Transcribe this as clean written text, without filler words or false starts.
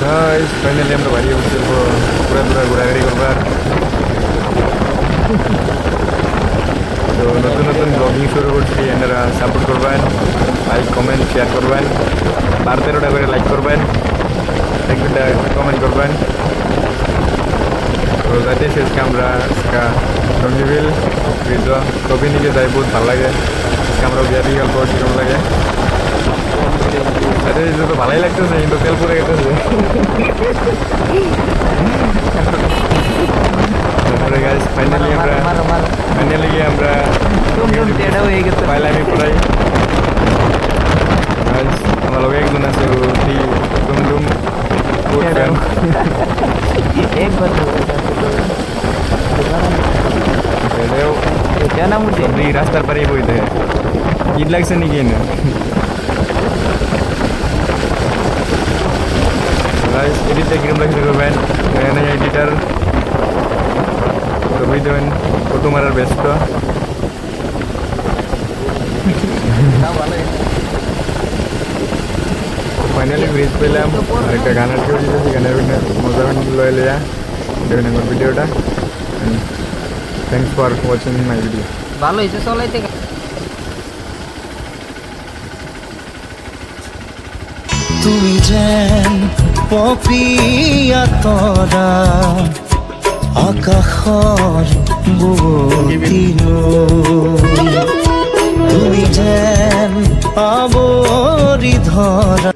Guys finally আমরা বাড়ি উঠতে পুরা পুরা ঘোরাঘুরি করবার। তো নতুন নতুন ব্লগিং শুরু করছি, আপনারা সাপোর্ট করবেন, লাইক কমেন্ট শেয়ার করবেন, 12-13টা করে লাইক করবেন, 1-2টা কমেন্ট করবেন। তো যাতে শেষকে আমরা রঙ্গিবিল ব্রিজ কবি নিকে যাই, বহুত ভাল লাগে। আমরা বিয়া দিয়ে গল্প কিরকম লাগে আরে তো ভালোই লাগতেছে, কিন্তু তেল পরে গেতেছে। তারপরে গাইস ফাইনালি আমরা পাইলামি করাই। গাইস আমার লগে একজন আছে, ওটি ডুমডুম রাস্তার পারে বইতে ঈদ লাগছে নাকি না? গাইস এডিটটা কিরকম লাগছে করবেন, এডিটার ছবি দেবেন, ফটো মারার ব্যস্ত। ফাইনালি ব্রিজ পেলাম, আর একটা গানের কেউ দিতেছি, গানের মজা লয়ে লিয়া দেখবেন আমার ভিডিওটা। Thanks for watching my video. ভালো হয়েছে চলাইতে। তুমি যেন পপিয়া তৰা আকাশৰ বুৱতী নৈ, তুমি যেন আৱৰি ধৰা